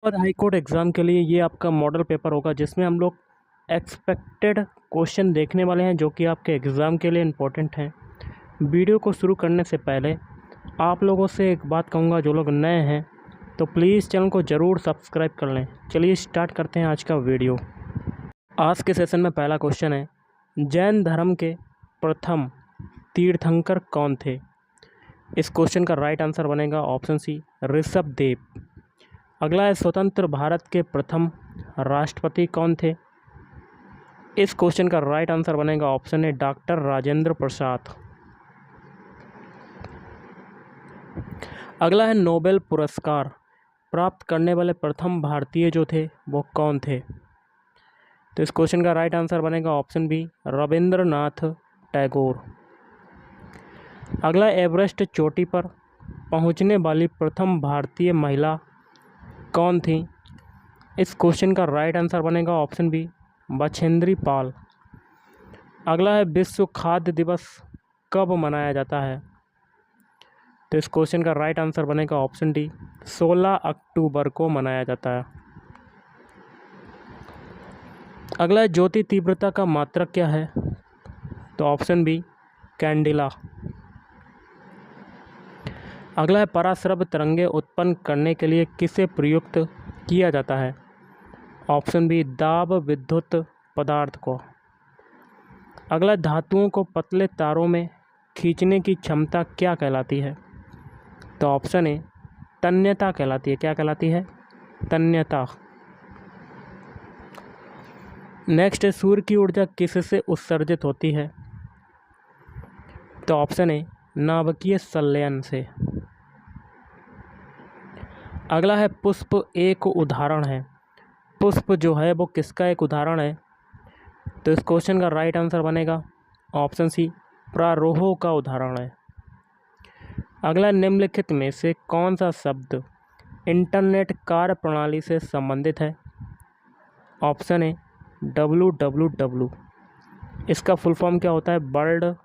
और high court exam के लिए ये आपका मॉडल पेपर होगा जिसमें हम लोग एक्सपेक्टेड क्वेश्चन देखने वाले हैं जो कि आपके एग्ज़ाम के लिए इम्पोर्टेंट हैं। वीडियो को शुरू करने से पहले आप लोगों से एक बात कहूँगा, जो लोग नए हैं तो प्लीज़ चैनल को ज़रूर सब्सक्राइब कर लें। चलिए स्टार्ट करते हैं आज का वीडियो। आज के सेशन में पहला क्वेश्चन है, जैन धर्म के प्रथम तीर्थंकर कौन थे? इस क्वेश्चन का राइट आंसर बनेगा ऑप्शन सी, ऋषभ देव। अगला है, स्वतंत्र भारत के प्रथम राष्ट्रपति कौन थे? इस क्वेश्चन का राइट आंसर बनेगा option A, doctor Rajendra Prasad. अगला है, नोबेल पुरस्कार प्राप्त करने वाले प्रथम भारतीय जो थे वो कौन थे? तो इस क्वेश्चन का राइट आंसर बनेगा ऑप्शन बी, रविंद्रनाथ टैगोर। अगला, एवरेस्ट चोटी पर पहुंचने वाली प्रथम भारतीय महिला कौन थी? इस क्वेश्चन का राइट आंसर बनेगा ऑप्शन बी, बछेंद्री पाल। अगला है, विश्व खाद्य दिवस कब मनाया जाता है? तो इस क्वेश्चन का राइट आंसर बनेगा ऑप्शन डी, 16 अक्टूबर को मनाया जाता है। अगला है, ज्योति तीव्रता का मात्रक क्या है? तो ऑप्शन बी, कैंडिला। अगला है, पराश्रव्य तरंगे उत्पन्न करने के लिए किसे प्रयुक्त किया जाता है? ऑप्शन बी, दाब विद्युत पदार्थ को। अगला, धातुओं को पतले तारों में खींचने की क्षमता क्या कहलाती है? तो ऑप्शन ए, तन्यता कहलाती है। क्या कहलाती है? तन्यता। नेक्स्ट है, सूर्य की ऊर्जा किससे उत्सर्जित होती है? तो ऑप्शन ए, नाभिकीय संलयन से। अगला है, पुष्प एक उदाहरण है। पुष्प जो है वो किसका एक उदाहरण है? तो इस क्वेश्चन का राइट आंसर बनेगा ऑप्शन सी, प्रारोह का उदाहरण है। अगला, निम्नलिखित में से कौन सा शब्द इंटरनेट कार्य प्रणाली से संबंधित है? Option A, www। इसका फुल फॉर्म क्या होता है? World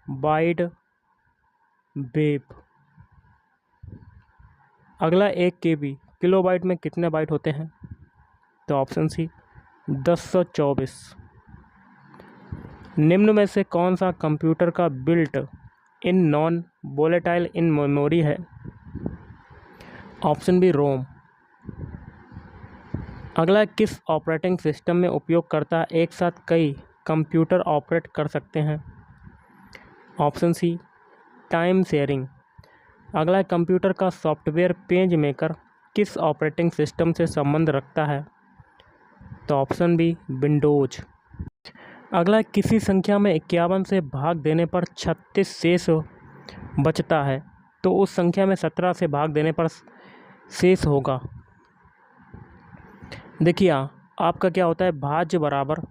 wide web. अगला, 1 KB किलोबाइट में कितने बाइट होते हैं? तो ऑप्शन सी, 1024। निम्न में से कौन सा कंप्यूटर का built in non volatile in memory है? ऑप्शन बी, रोम। अगला, किस ऑपरेटिंग सिस्टम में उपयोगकर्ता एक साथ कई कंप्यूटर ऑपरेट कर सकते हैं? Option C, time sharing. अगला, कंप्यूटर का सॉफ्टवेयर पेज मेकर किस ऑपरेटिंग सिस्टम से संबंध रखता है? तो ऑप्शन बी, विंडोज। अगला, किसी संख्या में 51 से भाग देने पर 36 शेष बचता है तो उस संख्या में 17 से भाग देने पर शेष होगा। देखिए, आपका क्या होता है, भाज्य बराबर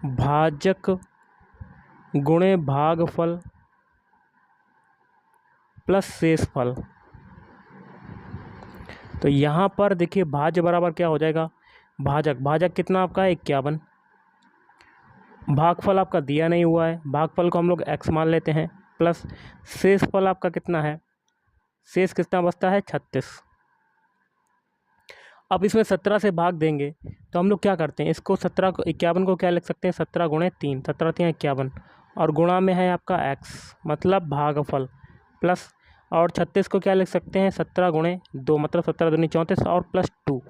भाजक गुणे भागफल प्लस शेषफल। तो यहाँ पर देखिए, भाज्य बराबर क्या हो जाएगा, भाजक। भाजक कितना आपका है? 51। भागफल आपका दिया नहीं हुआ है, भागफल को हम लोग x मान लेते हैं, प्लस शेषफल आपका कितना है? शेष कितना बचता है? 36। अब इसमें 17 से भाग देंगे तो हम लोग क्या करते हैं, इसको 17 को 51 को क्या लिख सकते हैं? 17 गुणे 3, 17 3 51, और गुणा में है आपका x, मतलब भागफल, प्लस, और 36 को क्या लिख सकते हैं? 17 गुणे 2, मतलब 17 दूनी 34, और प्लस 2।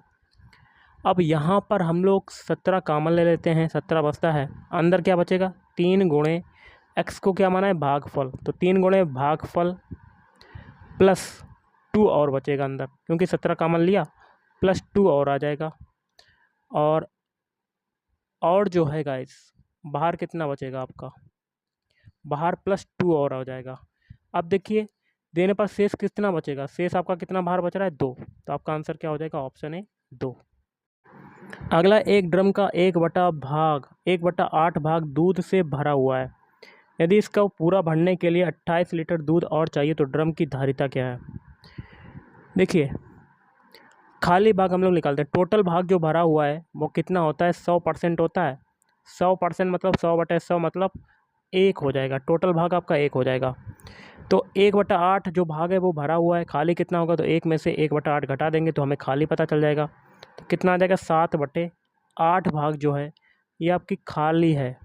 अब यहाँ पर हम लोग 17 कॉमन ले लेते हैं, 17 बचता है, अंदर क्या बचेगा? 3 गुणे x को क्या माना है? भागफल, तो 3 गुणे भागफल प्लस 2 और बचेगा अंदर, क्योंकि 17 कॉमन लिया, प्लस 2 और आ जाएगा। और जो है गाइस, बाहर कितना बचेगा आपका? बाहर प्लस 2 और आ जाएगा। अब देखिए, देने पर शेष कितना बचेगा? शेष आपका कितना बाहर बच रहा है? 2। तो आपका आंसर क्या हो जाएगा? Option A, 2। अगला, एक ड्रम का 1/8 भाग दूध से भरा हुआ है। यदि इसका पूरा भरने के लिए 28 लीटर दूध और चाहिए तो ड्रम की धारिता क्या है? देखिए, खाली भाग हम लोग निकालते हैं, टोटल भाग जो भरा हुआ है वो कितना होता है? 100% होता है। 100% मतलब 100/100 मतलब 1 हो जाएगा, टोटल भाग आपका 1 हो जाएगा। तो 1/8 जो भाग है वो भरा हुआ है, खाली कितना होगा, तो 1 में से 1/8 घटा देंगे तो हमें खाली पता चल जाएगा। तो कितना आ जाएगा, 7/8 भाग जो है ये आपकी खाली है।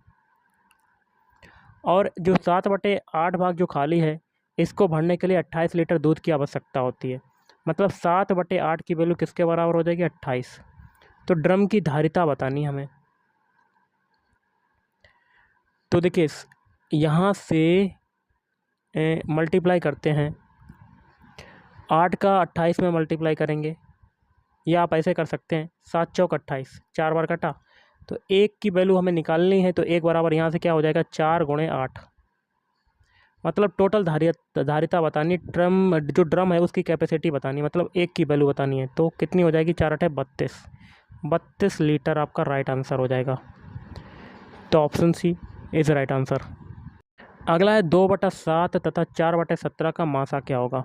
और जो 7/8 भाग जो खाली है, इसको भरने के लिए 28 लीटर दूध की आवश्यकता होती है। मतलब 7/8 की वैल्यू किसके बराबर हो जाएगी, 28। तो ड्रम की धारिता बतानी हमें। तो देखिए यहाँ से मल्टीप्लाई करते हैं, 8 का 28 में मल्टीप्लाई करेंगे, या आप ऐसे कर सकते हैं 7 चौक 28, 4 बार कटा, तो 1 की वैल्यू हमें निकालनी है। तो 1 बराबर यहाँ से क्या हो जाएगा, 4 गुणे 8। मतलब टोटल धारिता बतानी, जो ड्रम है उसकी कैपेसिटी बतानी, मतलब 1 की वैल्यू बतानी है। तो कितनी हो जाएगी, 4 8 32 लीटर आपका राइट आंसर हो जाएगा। तो option C is right answer. अगला है 2/7 तथा 4/17 का मासा क्या होगा।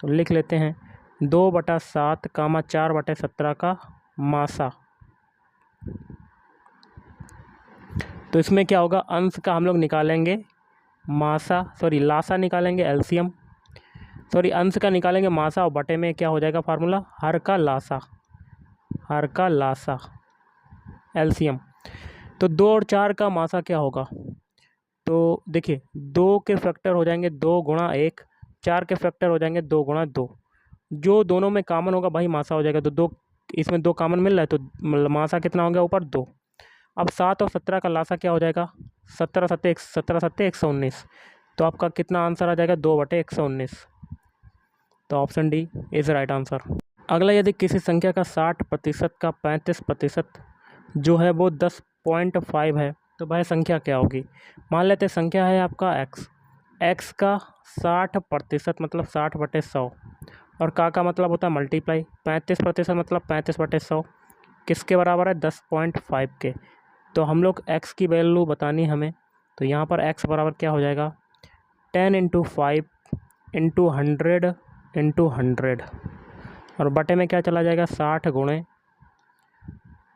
तो लिख लेते हैं 2/7 कामा 4/17 का मासा। तो इसमें क्या होगा, अंश का हम लोग निकालेंगे लासा निकालेंगे एलसीएम, अंश का निकालेंगे मासा, और बटे में क्या हो जाएगा फार्मूला, हर का लासा एलसीएम। तो 2 और 4 का मासा क्या होगा, तो देखिए 2 के फैक्टर हो जाएंगे 2 गुणा 1, 4 के फैक्टर हो जाएंगे 2 गुणा 2। जो दोनों में कॉमन होगा वही मासा हो जाएगा। तो 2 इसमें 2 कॉमन मिल रहा है, तो मासा कितना हो गया, ऊपर 2। अब 7 और 17 का लासा क्या हो जाएगा, 17 सत्ते 119। तो आपका कितना आंसर आ जाएगा, 2/119। तो option D is right answer. अगला, यदि किसी संख्या का 60% का 35% जो है वो 10.5 है, तो वह संख्या क्या होगी। मान लेते संख्या है आपका x का 60% मतलब 60/100, और का मतलब होता है मल्टीप्लाई, 35% मतलब 35/100 किसके बराबर है, 10.5 के। तो हम लोग x की वैल्यू बतानी हमें। तो यहाँ पर x बराबर क्या हो जाएगा, 10 × 5 × 100 × 100, और बटे में क्या चला जाएगा, 60 गुणे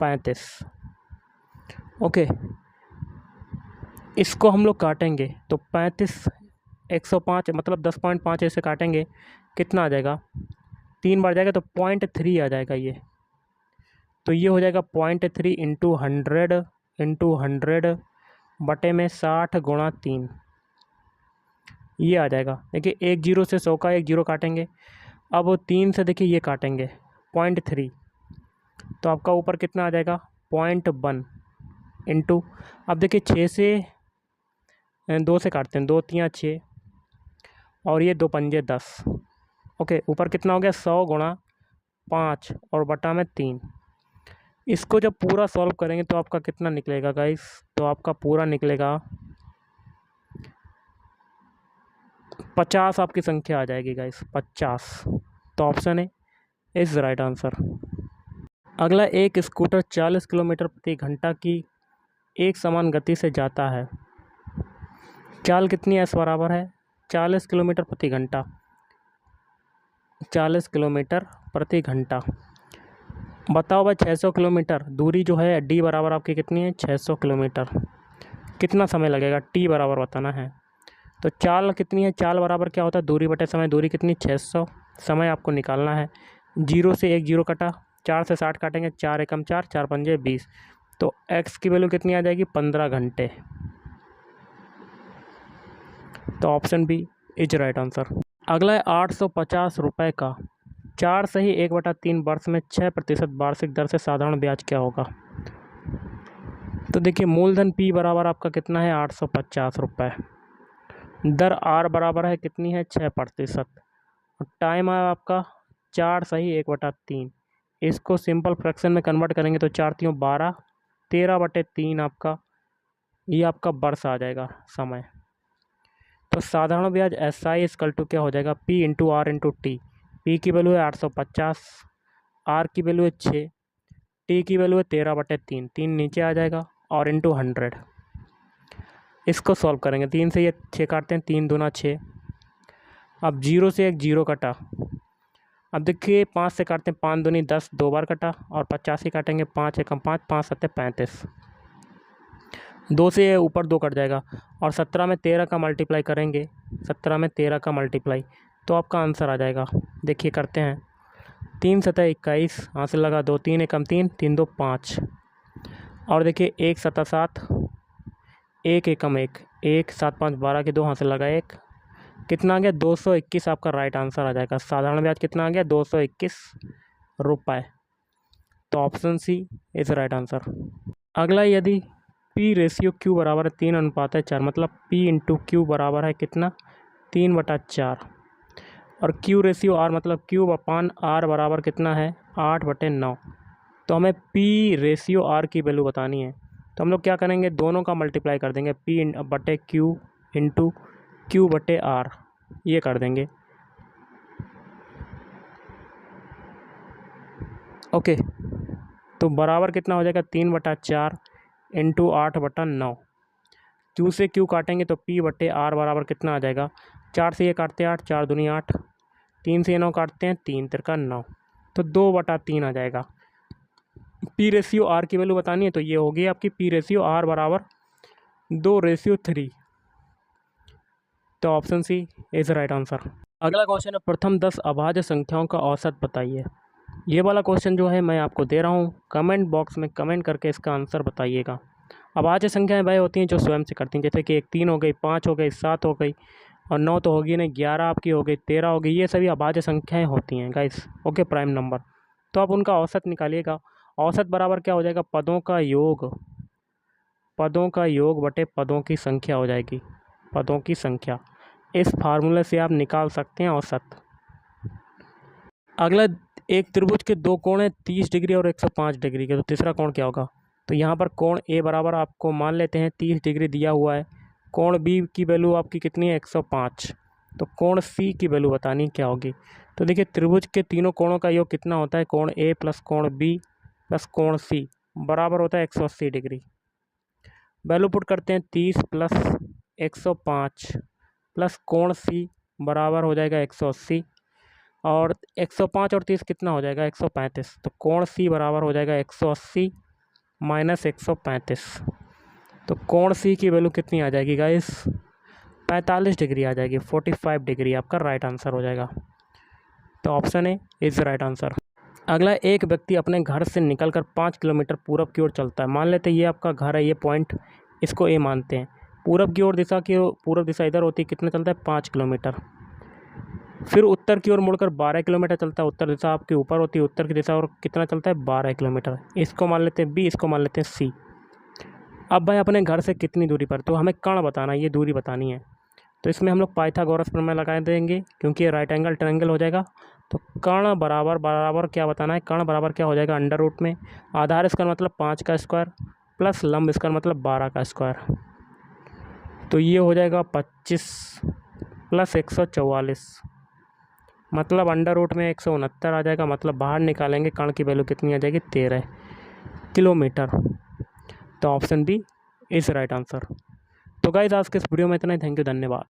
35। ओके, इसको हम लोग काटेंगे तो 35 105 मतलब 10.5 ऐसे काटेंगे, कितना आ जाएगा, 3 बार जाएगा तो 0.3 आ जाएगा ये। तो ये हो जाएगा 0.3 × 100 × 100 बटे में 60 गुणा 3, ये आ जाएगा। देखिए 1 0 से 100 का 1 0 काटेंगे, अब 3 से देखिए ये काटेंगे 0.3, तो आपका ऊपर कितना आ जाएगा, 0.1 इंटू, अब देखिए 6 से 2 से काटते हैं, 2 3 6, और ये 2 पंजे 10। ओके, ऊपर कितना हो गया, 100 गुणा 5 और बटा में 3। इसको जब पूरा सॉल्व करेंगे तो आपका कितना निकलेगा गाइस, तो आपका पूरा निकलेगा 50 आपकी संख्या आ जाएगी गाइस, 50। तो option A is right answer. अगला, एक स्कूटर 40 किलोमीटर प्रति घंटा की एक समान गति से जाता है। चाल कितनी है, इस बराबर है 40 किलोमीटर प्रति घंटा, 40 किलोमीटर प्रति घंटा। बताओ भाई 600 किलोमीटर दूरी जो है, डी बराबर आपकी कितनी है, 600 किलोमीटर, कितना समय लगेगा, टी बराबर बताना है। तो चाल कितनी है, चाल बराबर क्या होता है, दूरी बटे समय, दूरी कितनी 600, समय आपको निकालना है। 0 से 1 0 कटा, 4 से 60 काटेंगे, 4 एकम 4, 4 पंजे 20। तो x की वैल्यू कितनी आ जाएगी, 15 घंटे। तो option B is right answer. अगला है 850 रुपये का 4 सही 1/3 वर्ष में 6% वार्षिक दर से साधारण ब्याज क्या होगा। तो देखिए मूलधन P बराबर आपका कितना है, 850 रुपये, दर R बराबर है कितनी है, 6%, और टाइम है आपका 4 सही 1/3। इसको सिंपल फ्रैक्शन में कन्वर्ट करेंगे तो 4 3 12, 13/3 आपका ये आपका वर्ष आ जाएगा समय। तो साधारण ब्याज SI इक्वल टू क्या हो जाएगा, P × R × T। P की वैल्यू है 850, R की वैल्यू है 6, T की वैल्यू है 13/3, 3 नीचे आ जाएगा, और इंटू 100। इसको सॉल्व करेंगे, 3 से ये 6 काटते हैं, 3 दूना 6। अब 0 से 1 0 कटा, अब देखिए 5 से काटते हैं, 5 दूनी 10, 2 बार कटा, और 85 काटेंगे, 5 एकम 5, 5 सत्ते 35। 2 से ऊपर 2 कट जाएगा और 17 में 13 का मल्टीप्लाई करेंगे, 17 में 13 का मल्टीप्लाई, तो आपका आंसर आ जाएगा। देखिए करते हैं। 3 सतह 21, हाथ से लगा 2, 3 एकम 3, 3 2 5, और देखिए 1 सतह 7, 1 एकम 1, 1 7 5 12 के 2, हाथ से लगा 1, कितना आ गया 221 आपका राइट आंसर आ जाएगा। साधारण ब्याज कितना आ गया 221 रुपये। तो option C is right answer. अगला, यदि पी रेशियो क्यू बराबर है 3:4, मतलब पी इंटू क्यू बराबर है कितना 3/4, और क्यू रेशियो आर मतलब क्यू अपान आर बराबर कितना है 8/9। तो हमें पी रेशियो आर की वैल्यू बतानी है, तो हम लोग क्या करेंगे, दोनों का मल्टीप्लाई कर देंगे, पी बटे क्यू इंटू क्यू बटे आर, ये कर देंगे। ओके, तो बराबर कितना हो जाएगा 3/4 इंटू 8/9। क्यू से क्यू काटेंगे तो पी बटे आर बराबर कितना आ जाएगा, 4 से ये काटते हैं 8, 4 दूनी 8, 3 से 9 काटते हैं 3 तिरका 9, तो 2/3 आ जाएगा। पी रेशियो आर की वैल्यू बतानी है, तो ये होगी आपकी पी रेशियो आर बराबर 2:3। तो option C is right answer. अगला क्वेश्चन है, प्रथम 10 अभाज्य संख्याओं का औसत बताइए। ये वाला क्वेश्चन जो है मैं आपको दे रहा हूँ, कमेंट बॉक्स में कमेंट करके इसका आंसर बताइएगा। अभाज्य संख्याएं वह होती हैं जो स्वयं से करती हैं, जैसे कि 1 3 हो गई, 5 हो गई, 7 हो गई, और 9 तो होगी नहीं, 11 आपकी हो गई, 13 हो गई, ये सभी अभाज्य संख्याएं होती हैं गाइस। Okay, prime number. तो आप उनका औसत निकालिएगा। औसत बराबर क्या हो जाएगा, पदों का योग, पदों का योग बटे पदों की संख्या हो जाएगी, पदों की संख्या। इस फार्मूले से आप निकाल सकते हैं औसत। अगला, एक त्रिभुज के 2 कोण हैं 30 डिग्री और 105 डिग्री के, तो तीसरा कोण क्या होगा। तो यहाँ पर कोण ए बराबर आपको मान लेते हैं 30 डिग्री दिया हुआ है, कोण बी की वैल्यू आपकी कितनी है 105, तो कोण सी की वैल्यू बतानी क्या होगी। तो देखिए त्रिभुज के तीनों कोणों का योग कितना होता है, कोण ए प्लस कोण बी प्लस कोण सी बराबर होता है 180 डिग्री। वैल्यू पुट करते हैं, 30 प्लस 105 प्लस कोण सी बराबर हो जाएगा 180, और 105 और 30 कितना हो जाएगा 135, तो कोण सी बराबर हो जाएगा 180 माइनस 135। तो कोण सी की वैल्यू कितनी आ जाएगी गाइस, 45 डिग्री आ जाएगी, 45 डिग्री आपका राइट आंसर हो जाएगा। तो option A is right answer. अगला, एक व्यक्ति अपने घर से निकलकर 5 किलोमीटर पूरब की ओर चलता है। मान लेते हैं ये आपका घर है, ये पॉइंट, इसको ए मानते हैं। पूरब की ओर दिशा की, पूरब दिशा इधर होती है, कितना चलता है 5 किलोमीटर। फिर उत्तर की ओर मुड़कर 12 किलोमीटर चलता है, उत्तर दिशा आपकी ऊपर होती है, उत्तर की दिशा और कितना चलता है 12 किलोमीटर। इसको मान लेते हैं बी, इसको मान लेते हैं सी। अब भाई अपने घर से कितनी दूरी पर, तो हमें कर्ण बताना है, ये दूरी बतानी है। तो इसमें हम लोग पाइथागोरस प्रमेय लगा देंगे, क्योंकि ये राइट एंगल ट्रायंगल हो जाएगा। तो कर्ण बराबर बराबर क्या बताना है, कर्ण बराबर क्या हो जाएगा, अंडर रूट में आधार स्क्वायर मतलब 5 का स्क्वायर प्लस लंब स्क्वायर मतलब 12 का स्क्वायर, तो ये हो जाएगा 25 प्लस 144, मतलब अंडर रूट में 169 आ जाएगा। मतलब बाहर निकालेंगे कर्ण की वैल्यू कितनी आ जाएगी 13 किलोमीटर। तो option B is right answer. तो गाइस आज के इस वीडियो में इतना ही। थैंक यू, धन्यवाद।